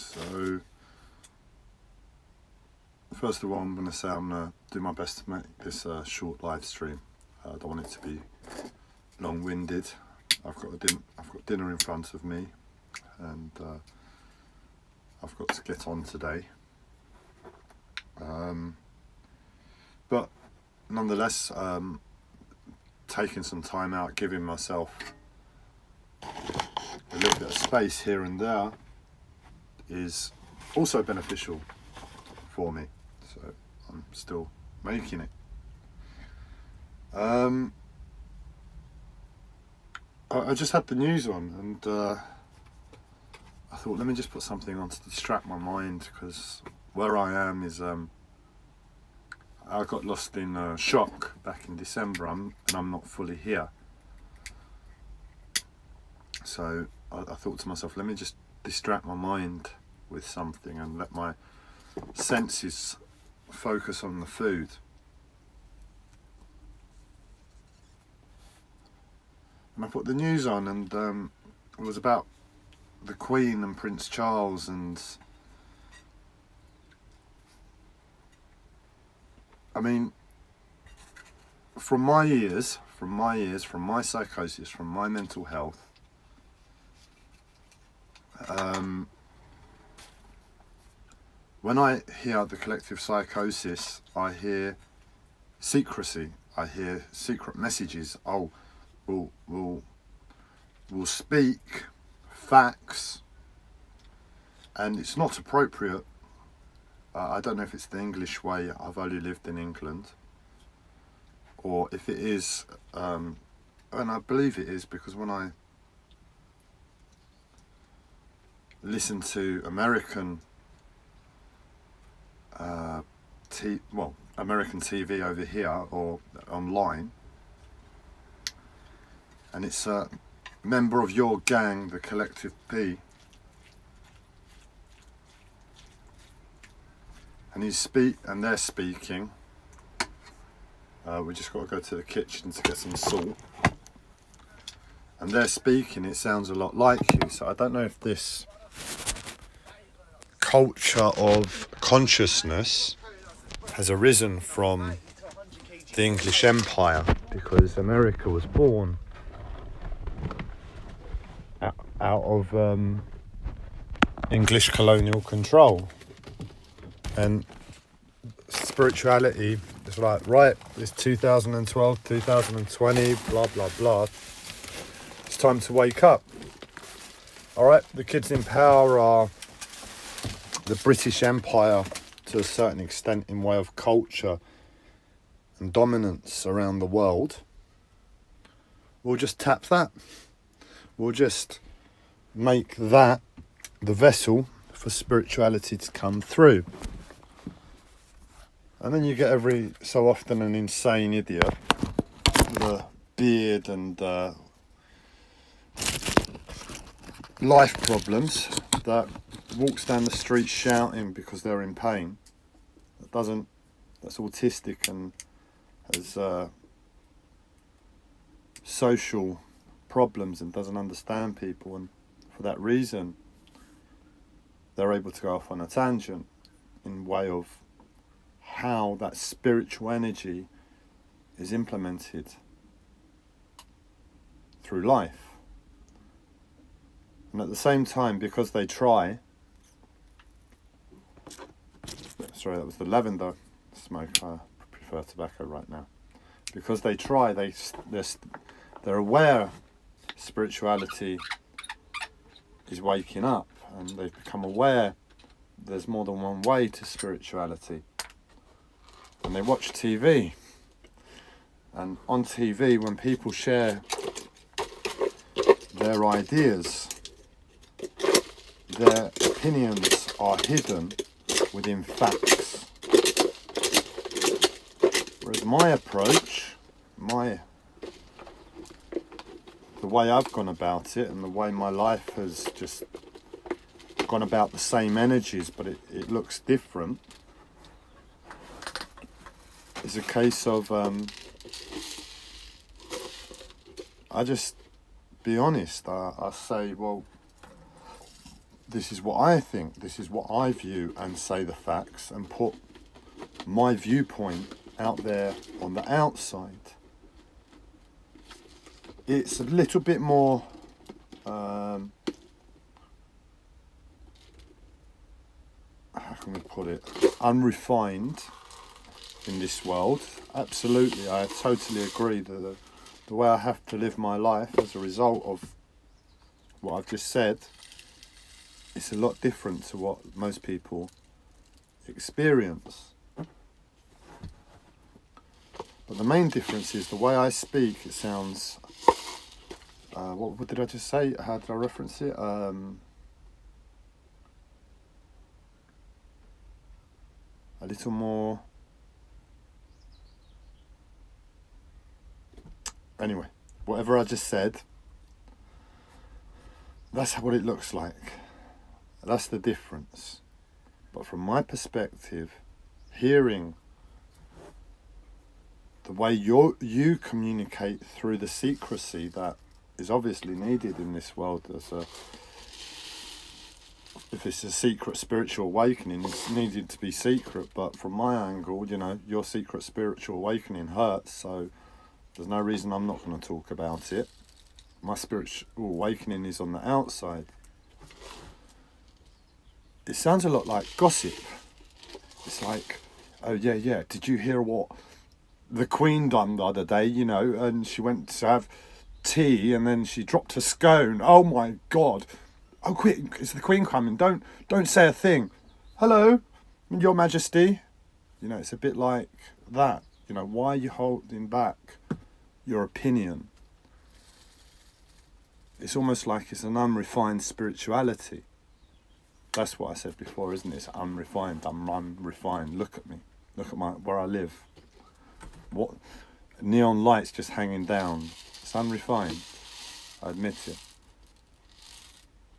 So, first of all, I'm going to say I'm going to do my best to make this a short live stream. I don't want it to be long-winded. I've got dinner in front of me, and I've got to get on today. But nonetheless, taking some time out, giving myself a little bit of space here and there is also beneficial for me. So I'm still making it. I just had the news on, and I thought, let me just put something on to distract my mind, because where I am is I got lost in shock back in December, and I'm not fully here. So I thought to myself, let me just distract my mind with something and let my senses focus on the food. And I put the news on, and it was about the Queen and Prince Charles, and I mean, from my ears, from my psychosis, from my mental health, when I hear the collective psychosis, I hear secrecy, I hear secret messages. Oh, we'll speak facts, and it's not appropriate. I don't know if it's the English way. I've only lived in England, or if it is, and I believe it is, because when I listen to American American TV over here or online, and it's a member of your gang, the Collective P, and they're speaking. We just got to go to the kitchen to get some salt, and they're speaking. It sounds a lot like you. So I don't know if this culture of consciousness has arisen from the English Empire, because America was born out of English colonial control, and spirituality is like, right, it's 2012, 2020, blah blah blah, it's time to wake up. Alright, the kids in power are the British Empire to a certain extent, in way of culture and dominance around the world. We'll just tap that. We'll just make that the vessel for spirituality to come through. And then you get every so often an insane idiot with a beard and life problems that walks down the street shouting because they're in pain. That's autistic and has social problems and doesn't understand people, and for that reason they're able to go off on a tangent in way of how that spiritual energy is implemented through life. And at the same time, because they try, sorry, that was the lavender smoke, I prefer tobacco right now. Because they try, they're aware spirituality is waking up, and they've become aware there's more than one way to spirituality. And they watch TV, and on TV, when people share their ideas, their opinions are hidden within facts. Whereas my approach, the way I've gone about it, and the way my life has just gone about the same energies, but it looks different, is a case of I just be honest. I say, well, this is what I think, this is what I view, and say the facts and put my viewpoint out there on the outside. It's a little bit more how can we put it, unrefined in this world. Absolutely, I totally agree that the way I have to live my life as a result of what I've just said, it's a lot different to what most people experience. But the main difference is the way I speak. It sounds, what did I just say? How did I reference it? A little more. Anyway, whatever I just said, that's what it looks like. That's the difference. But from my perspective, hearing the way you communicate through the secrecy that is obviously needed in this world, if it's a secret spiritual awakening, it's needed to be secret. But from my angle, your secret spiritual awakening hurts, so there's no reason I'm not going to talk about it. My spiritual awakening is on the outside. It sounds a lot like gossip. It's like, oh yeah, did you hear what the Queen done the other day, and she went to have tea and then she dropped a scone. Oh my God. Oh, quick, is the Queen coming? Don't say a thing. Hello, Your Majesty. It's a bit like that. Why are you holding back your opinion? It's almost like it's an unrefined spirituality. That's what I said before, isn't it? It's unrefined. I'm unrefined. Look at me. Look at where I live. What neon lights just hanging down. It's unrefined. I admit it.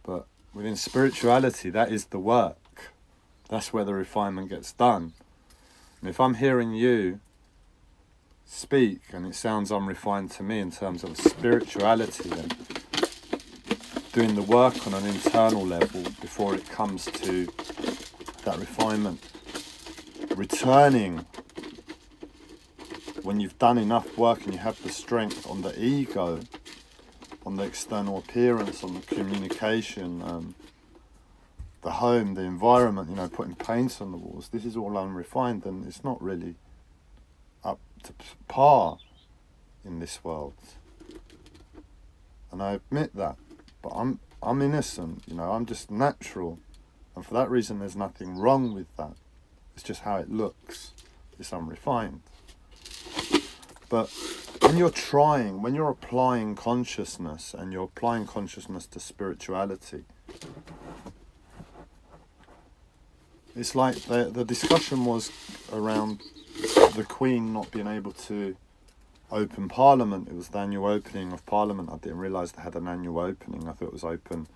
But within spirituality, that is the work. That's where the refinement gets done. And if I'm hearing you speak and it sounds unrefined to me in terms of spirituality, then doing the work on an internal level before it comes to that refinement, returning when you've done enough work and you have the strength on the ego, on the external appearance, on the communication, the home, the environment, putting paints on the walls. This is all unrefined and it's not really up to par in this world. And I admit that. But I'm innocent, I'm just natural. And for that reason, there's nothing wrong with that. It's just how it looks. It's unrefined. But when you're applying consciousness, and you're applying consciousness to spirituality, it's like the discussion was around the Queen not being able to open Parliament. It was the annual opening of Parliament. I didn't realise they had an annual opening. I thought it was open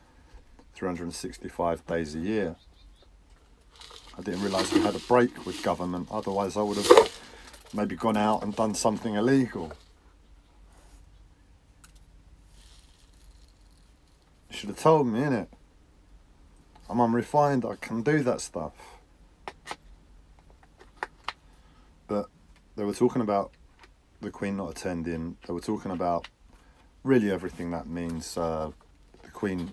365 days a year. I didn't realise we had a break with government. Otherwise I would have maybe gone out and done something illegal. You should have told me, innit? I'm unrefined, I can do that stuff. But they were talking about the Queen not attending. They were talking about really everything that means. The Queen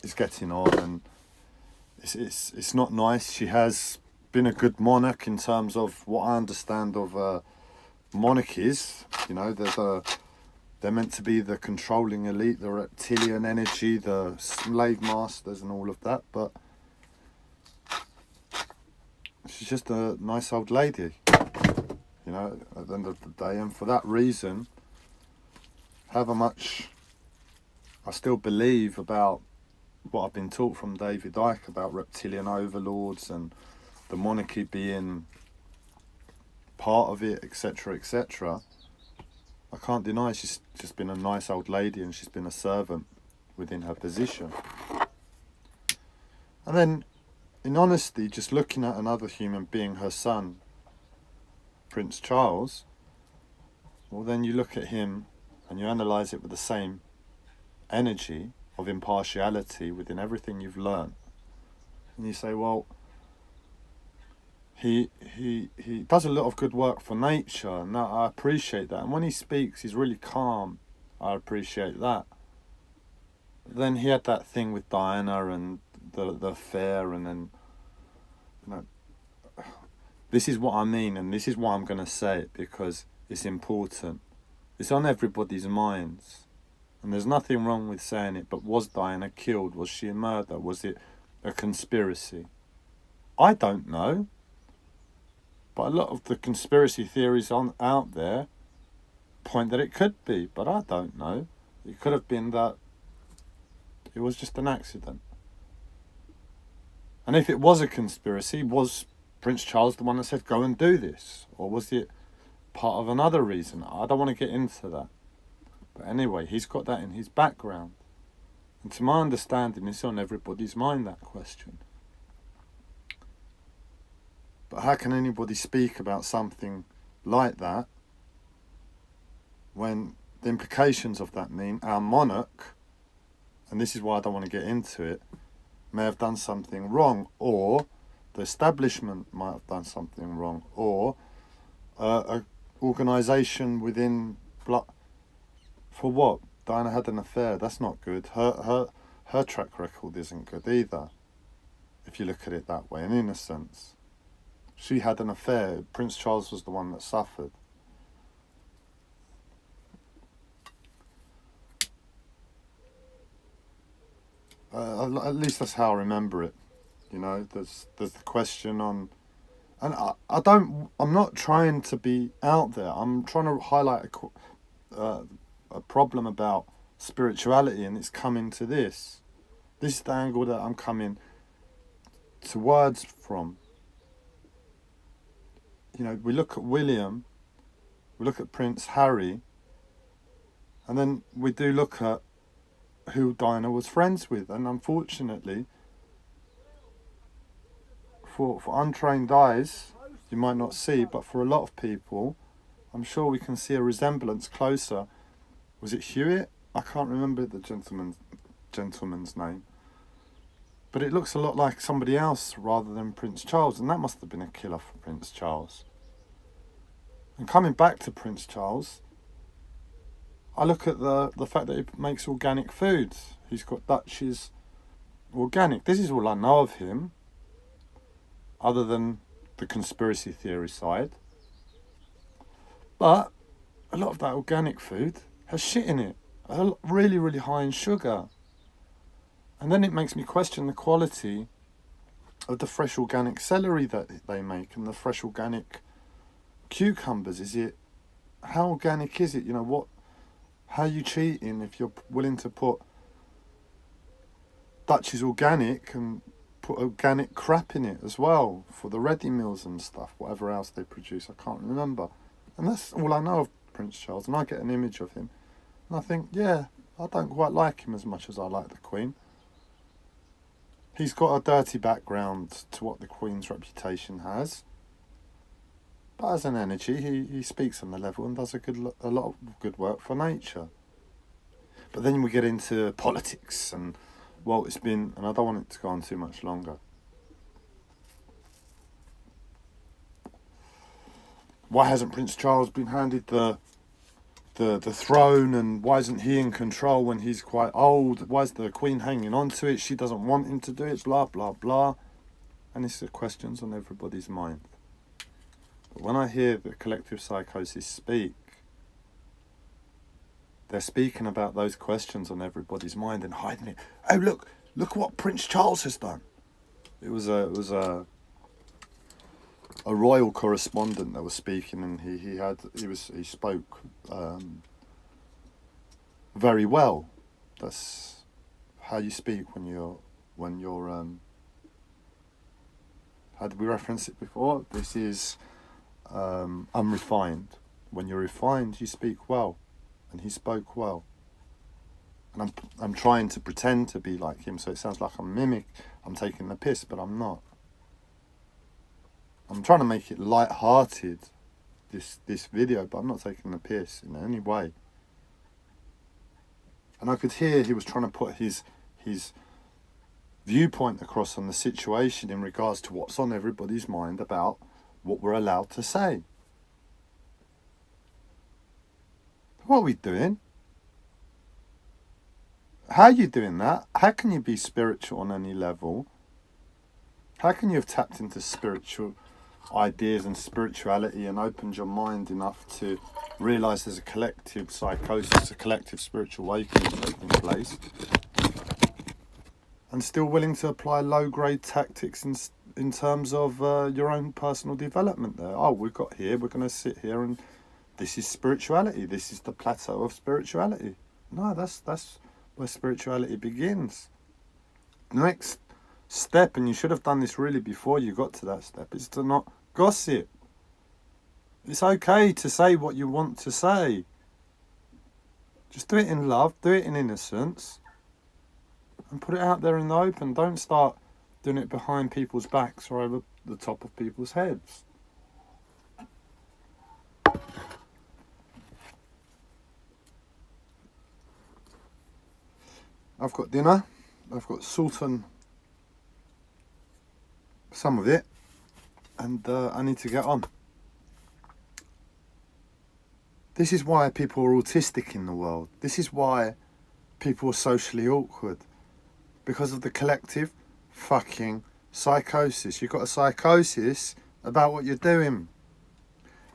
is getting on, and it's not nice. She has been a good monarch in terms of what I understand of monarchies. They're meant to be the controlling elite, the reptilian energy, the slave masters, and all of that. But she's just a nice old lady. At the end of the day, and for that reason, however much I still believe about what I've been taught from David Icke about reptilian overlords and the monarchy being part of it, etc., etc., I can't deny she's just been a nice old lady and she's been a servant within her position. And then, in honesty, just looking at another human being, her son, Prince Charles, well then you look at him and you analyse it with the same energy, of impartiality within everything you've learned. And you say, well, he does a lot of good work for nature, and I appreciate that. And when he speaks, he's really calm. I appreciate that. Then he had that thing with Diana and the affair, and then, you know, this is what I mean, and this is why I'm going to say it, because it's important. It's on everybody's minds. And there's nothing wrong with saying it, but was Diana killed? Was she a murder? Was it a conspiracy? I don't know. But a lot of the conspiracy theories out there point that it could be, but I don't know. It could have been that it was just an accident. And if it was a conspiracy, was Prince Charles the one that said, go and do this? Or was it part of another reason? I don't want to get into that. But anyway, he's got that in his background. And to my understanding, it's on everybody's mind, that question. But how can anybody speak about something like that when the implications of that mean our monarch, and this is why I don't want to get into it, may have done something wrong, or the establishment might have done something wrong, or an organisation within... For what? Diana had an affair. That's not good. Her track record isn't good either, if you look at it that way, in innocence. She had an affair. Prince Charles was the one that suffered. At least that's how I remember it. You know, there's the question on, and I'm not trying to be out there. I'm trying to highlight a problem about spirituality, and it's coming to this. This is the angle that I'm coming towards from. You know, we look at William, we look at Prince Harry, and then we do look at who Diana was friends with. And unfortunately, for untrained eyes, you might not see, but for a lot of people, I'm sure we can see a resemblance closer. Was it Hewitt? I can't remember the gentleman's name. But it looks a lot like somebody else rather than Prince Charles, and that must have been a killer for Prince Charles. And coming back to Prince Charles, I look at the fact that he makes organic foods. He's got Dutch's organic. This is all I know of him, other than the conspiracy theory side. But a lot of that organic food has shit in it, really, really high in sugar. And then it makes me question the quality of the fresh organic celery that they make and the fresh organic cucumbers. How organic is it? You know, how are you cheating if you're willing to put Dutch's organic and put organic crap in it as well for the ready meals and stuff, whatever else they produce, I can't remember. And that's all I know of Prince Charles, and I get an image of him and I think, yeah, I don't quite like him as much as I like the Queen. He's got a dirty background to what the Queen's reputation has, but as an energy, he speaks on the level and does a lot of good work for nature. But then we get into politics and, well, it's been, and I don't want it to go on too much longer. Why hasn't Prince Charles been handed the throne, and why isn't he in control when he's quite old? Why is the Queen hanging on to it? She doesn't want him to do it, blah, blah, blah. And it's the questions on everybody's mind. But when I hear the collective psychosis speak, they're speaking about those questions on everybody's mind and hiding it. Oh, look what Prince Charles has done. It was a royal correspondent that was speaking, and he spoke very well. That's how you speak when you're how did we reference it before? This is unrefined. When you're refined, you speak well, and he spoke well. And I'm trying to pretend to be like him, so it sounds like I'm taking the piss, but I'm not. I'm trying to make it light-hearted, this video, but I'm not taking the piss in any way. And I could hear he was trying to put his viewpoint across on the situation in regards to what's on everybody's mind about what we're allowed to say. What are we doing? How are you doing that? How can you be spiritual on any level? How can you have tapped into spiritual ideas and spirituality and opened your mind enough to realise there's a collective psychosis, a collective spiritual awakening taking place, and still willing to apply low-grade tactics in terms of your own personal development there? Oh, we're going to sit here and this is spirituality. This is the plateau of spirituality. No, that's where spirituality begins. The next step, and you should have done this really before you got to that step, is to not gossip. It's okay to say what you want to say. Just do it in love, do it in innocence, and put it out there in the open. Don't start doing it behind people's backs or over the top of people's heads. I've got dinner. I've got Sultan, some of it, and I need to get on. This is why people are autistic in the world. This is why people are socially awkward. Because of the collective fucking psychosis. You've got a psychosis about what you're doing.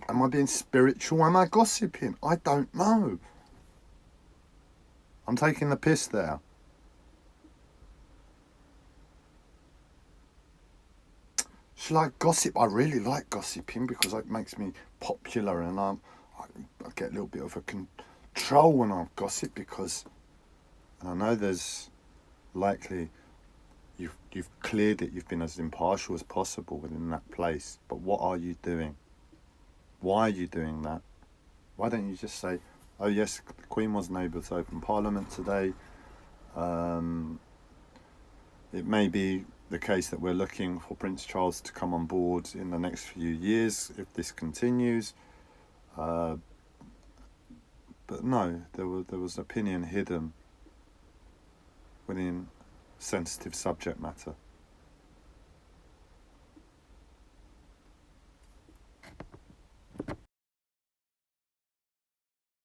Am I being spiritual? Am I gossiping? I don't know. I'm taking the piss there. Should I gossip? I really like gossiping because it makes me popular, and I get a little bit of a control when I gossip, because I know there's likely you've cleared it, you've been as impartial as possible within that place. But what are you doing? Why are you doing that? Why don't you just say, oh yes, the Queen wasn't able to open Parliament today. It may be the case that we're looking for Prince Charles to come on board in the next few years if this continues. But no, there was opinion hidden within sensitive subject matter.